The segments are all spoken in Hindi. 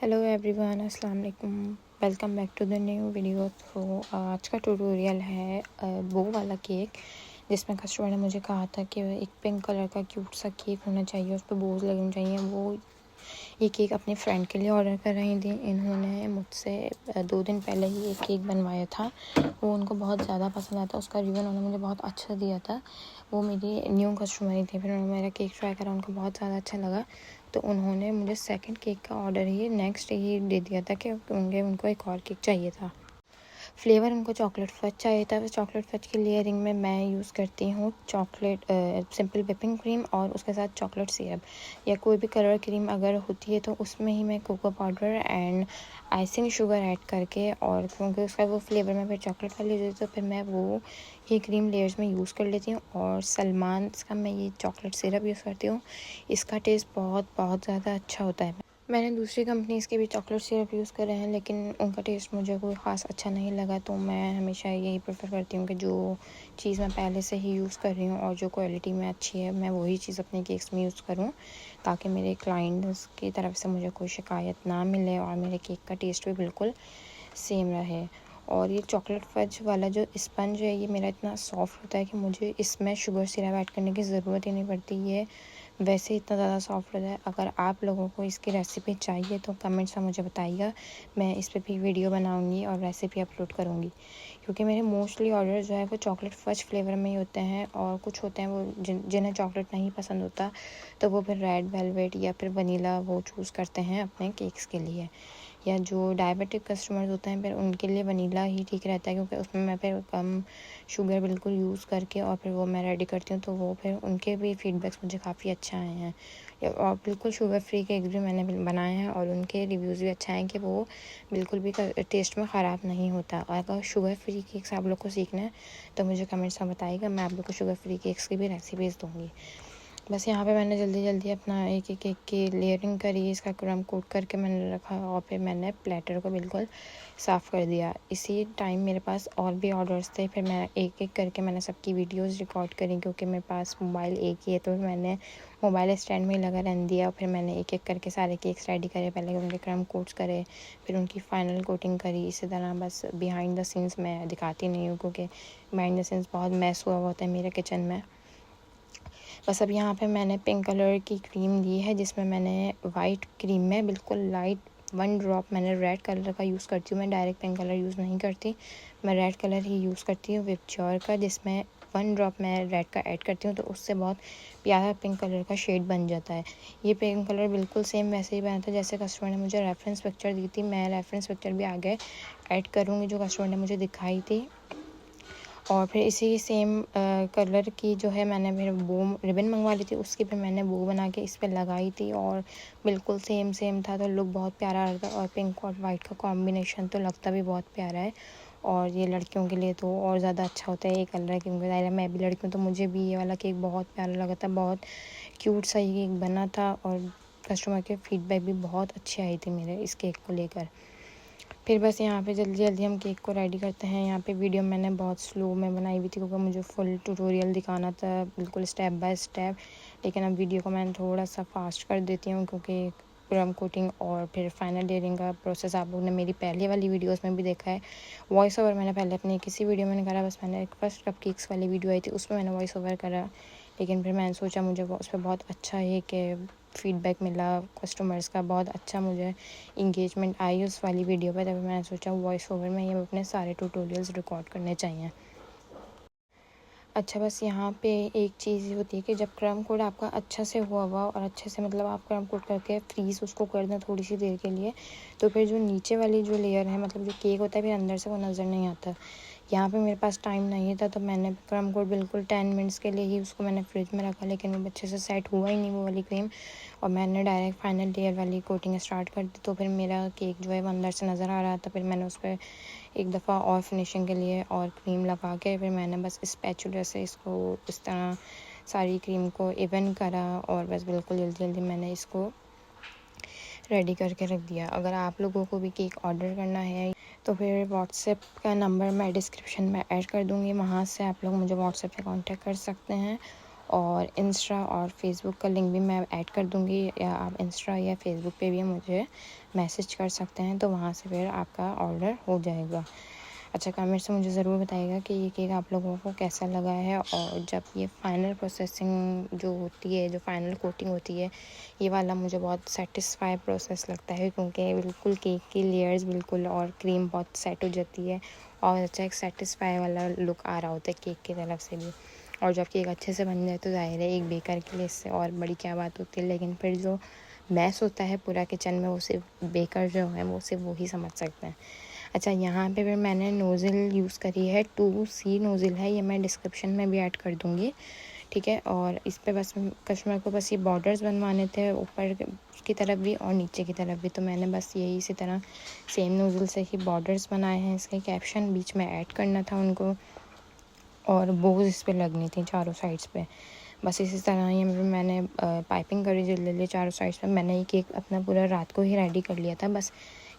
हेलो एवरीवन, अस्सलाम वालेकुम। Welcome back to the new video. तो आज का ट्यूटोरियल है वो वाला केक जिसमें कस्टमर ने मुझे कहा था कि एक पिंक कलर का क्यूट सा केक होना चाहिए, उस पर बोझ लगने चाहिए। वो ये केक अपने फ्रेंड के लिए ऑर्डर कर रही थी। इन्होंने मुझसे 2 दिन पहले ही एक केक बनवाया था, वो उनको बहुत ज़्यादा पसंद आया था। उसका रिव्यू उन्होंने मुझे बहुत अच्छा दिया था। वो मेरी न्यू कस्टमर ही थी। फिर उन्होंने मेरा केक ट्राई करा, उनको बहुत ज़्यादा अच्छा लगा, तो उन्होंने मुझे सेकंड केक का ऑर्डर ही नेक्स्ट ही दे दिया था कि उनको एक और केक चाहिए था। फ्लेवर उनको चॉकलेट फज चाहिए था। चॉकलेट फज की लेयरिंग में मैं यूज़ करती हूँ चॉकलेट सिंपल व्हिपिंग क्रीम और उसके साथ चॉकलेट सिरप या कोई भी कलर क्रीम अगर होती है तो उसमें ही मैं cocoa powder and icing sugar add करके, और क्योंकि उसका वो फ्लेवर में फिर चॉकलेट वाली होती है तो फिर मैं वो ये क्रीम लेयर्स में यूज़ कर लेती हूँ। और सलमान का मैं ये चॉकलेट सिरप यूज़ करती हूँ। इसका टेस्ट बहुत बहुत ज़्यादा अच्छा होता है। मैंने दूसरी कंपनीज़ के भी चॉकलेट सिरप यूज़ करे हैं, लेकिन उनका टेस्ट मुझे कोई ख़ास अच्छा नहीं लगा। तो मैं हमेशा यही प्रेफर करती हूँ कि जो चीज़ मैं पहले से ही यूज़ कर रही हूँ और जो क्वालिटी में अच्छी है, मैं वही चीज़ अपने केक्स में यूज़ करूँ, ताकि मेरे क्लाइंट्स की तरफ से मुझे कोई शिकायत ना मिले और मेरे केक का टेस्ट भी बिल्कुल सेम रहे। और ये चॉकलेट फज वाला जो स्पंज है, ये मेरा इतना सॉफ्ट होता है कि मुझे इसमें शुगर सिरप ऐड करने की ज़रूरत ही नहीं पड़ती। ये वैसे इतना ज़्यादा सॉफ्ट होता है। अगर आप लोगों को इसकी रेसिपी चाहिए तो कमेंट्स में मुझे बताइएगा, मैं इस पर भी वीडियो बनाऊंगी और रेसिपी अपलोड करूंगी। क्योंकि मेरे मोस्टली ऑर्डर जो है वो चॉकलेट फज फ्लेवर में ही होते हैं, और कुछ होते हैं वो जिन्हें चॉकलेट नहीं पसंद होता तो वो फिर रेड वेलवेट या फिर वनीला वो चूज़ करते हैं अपने केक्स के लिए। या जो डायबिटिक कस्टमर्स होते हैं फिर उनके लिए वनीला ही ठीक रहता है, क्योंकि उसमें मैं फिर कम शुगर बिल्कुल यूज़ करके और फिर वो मैं रेडी करती हूँ, तो वो फिर उनके भी फीडबैक्स मुझे काफ़ी अच्छा आए हैं। और बिल्कुल शुगर फ्री केक भी मैंने बनाए हैं और उनके रिव्यूज़ भी अच्छा हैं कि वो बिल्कुल भी टेस्ट में ख़राब नहीं होता। और अगर शुगर फ्री केक्स आप लोग को सीखना है तो मुझे कमेंट्स में बताइएगा, मैं आप लोग को शुगर फ्री केक्स की भी रेसिपीज़ दूँगी। बस यहाँ पे मैंने जल्दी जल्दी अपना एक एक केक की लेयरिंग करी, इसका क्रम कोट करके मैंने रखा और फिर मैंने प्लेटर को बिल्कुल साफ़ कर दिया। इसी टाइम मेरे पास और भी ऑर्डर्स थे, फिर मैं एक एक करके मैंने सबकी वीडियोस रिकॉर्ड करी, क्योंकि मेरे पास मोबाइल एक ही है तो मैंने मोबाइल स्टैंड में ही लगा रहने दिया। फिर मैंने एक एक करके सारे केक्स रेडी करे, पहले उनके क्रम कोट्स करे, फिर उनकी फ़ाइनल कोटिंग करी। इसी तरह बस बिहाइंड द सीन्स मैं दिखाती नहीं हूँ, क्योंकि बिहाइंड द सीन्स बहुत मैस हुआ होता है मेरे किचन में। बस अब यहाँ पे मैंने पिंक कलर की क्रीम ली है, जिसमें मैंने वाइट क्रीम में बिल्कुल लाइट 1 ड्रॉप मैंने रेड कलर का यूज़ करती हूँ। मैं डायरेक्ट पिंक कलर यूज़ नहीं करती, मैं रेड कलर ही यूज़ करती हूँ विपच्योर का, जिसमें 1 ड्रॉप मैं रेड का ऐड करती हूँ तो उससे बहुत प्यारा पिंक कलर का शेड बन जाता है। ये पिंक कलर बिल्कुल सेम वैसे ही बना था जैसे कस्टमर ने मुझे रेफरेंस पिक्चर दी थी। मैं रेफरेंस पिक्चर भी आगे ऐड करूँगी जो कस्टमर ने मुझे दिखाई थी। और फिर इसी सेम कलर की जो है मैंने फिर बो रिबन मंगवा ली थी, उसकी फिर मैंने बो बना के इस पर लगाई थी और बिल्कुल सेम था, तो लुक बहुत प्यारा आ रहा था। और पिंक और वाइट का कॉम्बिनेशन तो लगता भी बहुत प्यारा है, और ये लड़कियों के लिए तो और ज़्यादा अच्छा होता है ये कलर, क्योंकि मैं भी लड़की हूँ तो मुझे भी ये वाला केक बहुत प्यारा लगा था। बहुत क्यूट सा ये केक बना था और कस्टमर के फीडबैक भी बहुत अच्छे आए थे मेरे इस केक को लेकर। फिर बस यहाँ पे जल्दी जल्दी हम केक को रेडी करते हैं। यहाँ पे वीडियो मैंने बहुत स्लो में बनाई हुई थी, क्योंकि मुझे फुल ट्यूटोरियल दिखाना था बिल्कुल स्टेप बाय स्टेप। लेकिन अब वीडियो को मैंने थोड़ा सा फास्ट कर देती हूँ, क्योंकि क्रम कोटिंग और फिर फाइनल लेयरिंग का प्रोसेस आप लोगों ने मेरी पहले वाली वीडियोस में भी देखा है। वॉइस ओवर मैंने पहले अपनी किसी वीडियो में नहीं करा, बस मैंने एक फर्स्ट कप केक्स वाली वीडियो आई थी उसमें मैंने वॉइस ओवर करा। लेकिन फिर मैंने सोचा मुझे उस पर बहुत अच्छा है कि फीडबैक मिला कस्टमर्स का, बहुत अच्छा मुझे इंगेजमेंट आई उस वाली वीडियो पर, तभी मैंने सोचा वॉइस ओवर में ये अपने सारे ट्यूटोरियल्स रिकॉर्ड करने चाहिए। अच्छा, बस यहाँ पे एक चीज़ होती है कि जब क्रम कोड आपका अच्छा से हुआ और अच्छे से मतलब आप क्रम कोड करके फ्रीज़ उसको कर दें थोड़ी सी देर के लिए, तो फिर जो नीचे वाली जो लेयर है मतलब जो केक होता है फिर अंदर से वो नज़र नहीं आता। यहाँ पे मेरे पास टाइम नहीं था तो मैंने क्रम कोड बिल्कुल 10 मिनट्स के लिए ही उसको मैंने फ्रिज में रखा, लेकिन वो अच्छे से सेट हुआ ही नहीं वो वाली क्रीम, और मैंने डायरेक्ट फाइनल लेयर वाली कोटिंग स्टार्ट कर दी। तो फिर मेरा केक जो है वो अंदर से नज़र आ रहा था। फिर मैंने उस पर एक दफ़ा और फिनिशिंग के लिए और क्रीम लगा के फिर मैंने बस स्पैचुला से इसको इस तरह सारी क्रीम को इवन करा, और बस बिल्कुल जल्दी जल्दी मैंने इसको रेडी करके रख दिया। अगर आप लोगों को भी केक ऑर्डर करना है तो फिर व्हाट्सएप का नंबर मैं डिस्क्रिप्शन में ऐड कर दूँगी, वहाँ से आप लोग मुझे व्हाट्सएप पे कांटेक्ट कर सकते हैं। और इंस्टा और फेसबुक का लिंक भी मैं ऐड कर दूँगी, या आप इंस्टा या फेसबुक पे भी मुझे मैसेज कर सकते हैं, तो वहाँ से फिर आपका ऑर्डर हो जाएगा। अच्छा, कमेंट्स में मुझे ज़रूर बताइएगा कि ये केक आप लोगों को कैसा लगा है, और जब ये फ़ाइनल प्रोसेसिंग जो होती है, जो फ़ाइनल कोटिंग होती है, ये वाला मुझे बहुत सेटिस्फाई प्रोसेस लगता है, क्योंकि बिल्कुल केक की लेयर्स बिल्कुल और क्रीम बहुत सेट हो जाती है और अच्छा एक सेटिस्फाई वाला लुक आ रहा होता है केक की तरफ से भी। और जब केक अच्छे से बन जाए तो ज़ाहिर है एक बेकर के लिए इससे और बड़ी क्या बात होती है, लेकिन फिर जो मैस होता है पूरा किचन में, वो सिर्फ बेकर जो है वो सिर्फ वो ही समझ सकते हैं। अच्छा, यहाँ पे फिर मैंने नोज़ल यूज़ करी है, 2C नोज़ल है, ये मैं डिस्क्रिप्शन में भी ऐड कर दूँगी, ठीक है। और इस पे बस कस्टमर को बस ये बॉर्डर्स बनवाने थे, ऊपर की तरफ भी और नीचे की तरफ भी, तो मैंने बस यही इसी तरह सेम नोज़ल से ही बॉर्डर्स बनाए हैं। इसके कैप्शन बीच में ऐड करना था उनको, और बोज इस पे लगनी थी चारों साइड्स पे। बस इसी तरह ही मैंने पाइपिंग करी जल्दी चारों साइड्स पे। मैंने ये केक अपना पूरा रात को ही रेडी कर लिया था, बस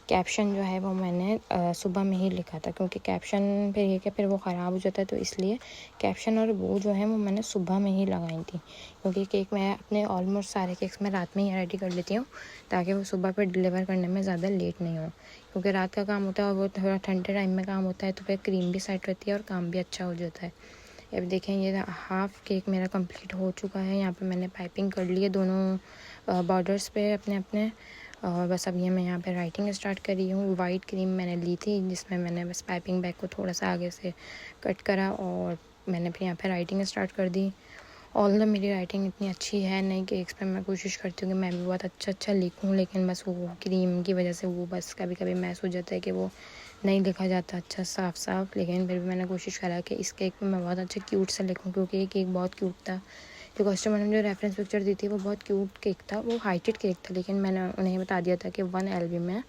कैप्शन जो है वो मैंने सुबह में ही लिखा था, क्योंकि कैप्शन फिर ये कि फिर वो ख़राब हो जाता है, तो इसलिए कैप्शन और वो जो है वो मैंने सुबह में ही लगाई थी, क्योंकि केक मैं अपने ऑलमोस्ट सारे केक्स मैं रात में ही रेडी कर लेती हूँ, ताकि वो सुबह पर डिलीवर करने में ज़्यादा लेट नहीं हो, क्योंकि रात का काम होता है और वो थोड़ा ठंडे टाइम में काम होता है, तो फिर क्रीम भी सेट रहती है और काम भी अच्छा हो जाता है। अब देखें, ये हाफ़ केक मेरा कंप्लीट हो चुका है। यहाँ पे मैंने पाइपिंग कर ली है दोनों बॉर्डर्स पे अपने अपने, और बस अब ये मैं यहाँ पे राइटिंग स्टार्ट कर रही हूँ। वाइट क्रीम मैंने ली थी, जिसमें मैंने बस पाइपिंग बैग को थोड़ा सा आगे से कट करा, और मैंने फिर यहाँ पे राइटिंग स्टार्ट कर दी। ऑल्दो मेरी राइटिंग इतनी अच्छी है नहीं, केक्स पे मैं कोशिश करती हूँ कि मैं भी बहुत अच्छा लिखूँ, लेकिन बस वो क्रीम की वजह से वो बस कभी कभी महसूस हो जाता है कि वो नहीं लिखा जाता अच्छा साफ। लेकिन फिर भी मैंने कोशिश करा कि इस केक पे मैं बहुत अच्छा क्यूट सा लिखूँ, क्योंकि ये केक बहुत क्यूट था। जो कस्टमर ने जो रेफरेंस पिक्चर दी थी वो बहुत क्यूट केक था, वो हाइटेड केक था, लेकिन मैंने उन्हें बता दिया था कि 1 LB में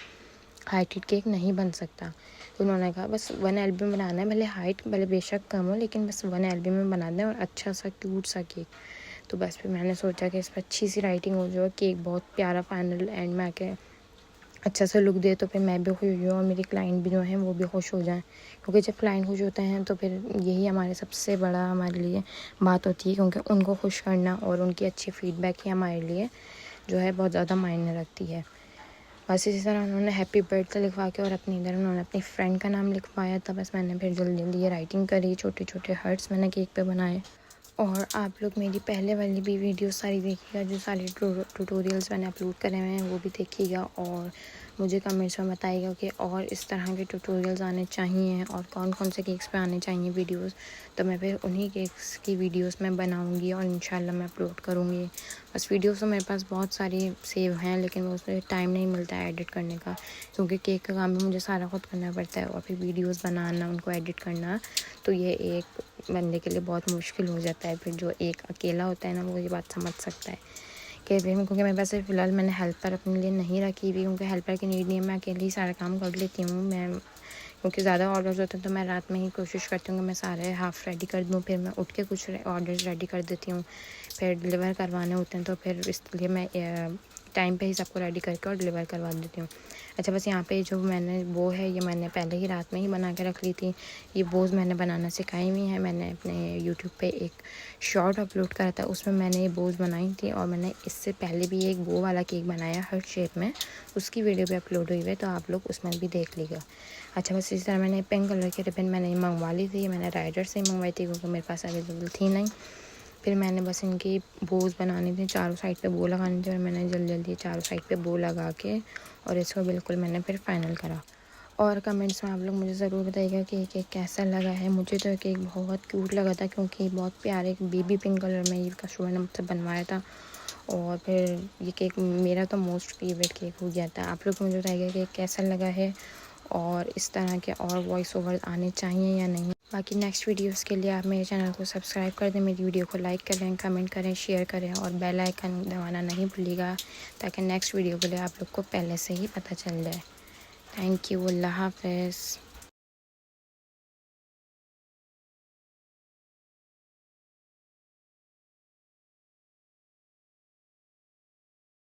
हाइटेड केक नहीं बन सकता। तो उन्होंने कहा बस 1 LB में बनाना है, भले हाइट भले बेशक कम हो, लेकिन बस 1 LB में बना दें और अच्छा सा क्यूट सा केक। तो बस फिर मैंने सोचा कि इस पर अच्छी सी राइटिंग हो जाए, केक बहुत प्यारा फाइनल एंड में आके अच्छा सा लुक दे, तो फिर मैं भी खुश हो जाऊँ और मेरे क्लाइंट भी जो हैं वो भी खुश हो जाएं, क्योंकि जब क्लाइंट खुश होते हैं तो फिर यही हमारे सबसे बड़ा हमारे लिए बात होती है, क्योंकि उनको खुश करना और उनकी अच्छी फीडबैक ही हमारे लिए जो है बहुत ज़्यादा मायने रखती है। बस इसी तरह उन्होंने हैप्पी बर्थडे लिखवा के और अपनी इधर उन्होंने अपनी फ्रेंड का नाम लिखवाया था। बस मैंने फिर जल्दी ये राइटिंग करी, छोटे छोटे हर्ट्स मैंने केक पे बनाए। और आप लोग मेरी पहले वाली भी वीडियो सारी देखिएगा, जो सारे ट्यूटोरियल्स मैंने अपलोड करे हुए हैं वो भी देखिएगा, और मुझे कमेंट्स में बताइएगा कि और इस तरह के ट्यूटोरियल्स आने चाहिए और कौन कौन से केक्स पे आने चाहिए वीडियोस, तो मैं फिर उन्हीं केक्स की वीडियोस मैं बनाऊंगी और इंशाल्लाह मैं अपलोड करूँगी। बस वीडियोस तो मेरे पास बहुत सारी सेव हैं, लेकिन वो उसमें टाइम नहीं मिलता है एडिट करने का, क्योंकि केक का काम भी मुझे सारा खुद करना पड़ता है, और फिर वीडियोज़ बनाना, उनको एडिट करना, तो ये एक बंदे के लिए बहुत मुश्किल हो जाता है। फिर जो एक अकेला होता है ना, वो ये बात समझ सकता है कि फिर क्योंकि मेरे पास फ़िलहाल मैंने हेल्पर अपने लिए नहीं रखी हुई, क्योंकि हेल्पर की नीड नहीं है, मैं अकेले ही सारा काम कर लेती हूँ। मैं क्योंकि ज़्यादा ऑर्डर्स होते हैं तो मैं रात में ही कोशिश करती हूँ कि मैं सारे हाफ़ रेडी कर दूँ, फिर मैं उठ के कुछ ऑर्डर्स रेडी कर देती हूँ, फिर डिलीवर करवाने होते हैं, तो फिर इसलिए मैं टाइम पे ही सबको रेडी करके और डिलीवर करवा देती हूँ। अच्छा, बस यहाँ पे जो मैंने वो है ये मैंने पहले ही रात में ही बना के रख ली थी। ये बोज़ मैंने बनाना सिखाई हुई है, मैंने अपने यूट्यूब पे एक शॉर्ट अपलोड करा था, उसमें मैंने ये बोज़ बनाई थी, और मैंने इससे पहले भी एक बो वाला केक बनाया हर शेप में, उसकी वीडियो भी अपलोड हुई है, तो आप लोग उसमें भी देख लीजिएगा। अच्छा, बस इसी तरह मैंने पिंक कलर की रिबन मैंने मंगवा ली थी, मैंने राइडर से ही मंगवाई थी, क्योंकि मेरे पास अवेलेबल थी नहीं। फिर मैंने बस इनकी बोज़ बनानी थी, चारों साइड पे बो लगानी थी, और मैंने जल्दी चारों साइड पे बो लगा के और इसको बिल्कुल मैंने फिर फाइनल करा। और कमेंट्स में आप लोग मुझे ज़रूर बताइएगा कि ये केक कैसा लगा है। मुझे तो केक बहुत क्यूट लगा था, क्योंकि बहुत प्यारे बेबी पिंक कलर में ये कस्टमर ने मुझसे बनवाया था, और फिर ये केक मेरा तो मोस्ट फेवरेट केक हो गया था। आप लोग मुझे बताइएगा कि कैसा लगा है, और इस तरह के और वॉइस ओवर आने चाहिए या नहीं। बाकी नेक्स्ट वीडियोस के लिए आप मेरे चैनल को सब्सक्राइब कर दें, मेरी वीडियो को लाइक करें, कमेंट करें, शेयर करें, और बेल आइकन दबाना नहीं भूलिएगा, ताकि नेक्स्ट वीडियो के लिए आप लोग को पहले से ही पता चल जाए। Thank you. अल्लाह हाफ़िज़।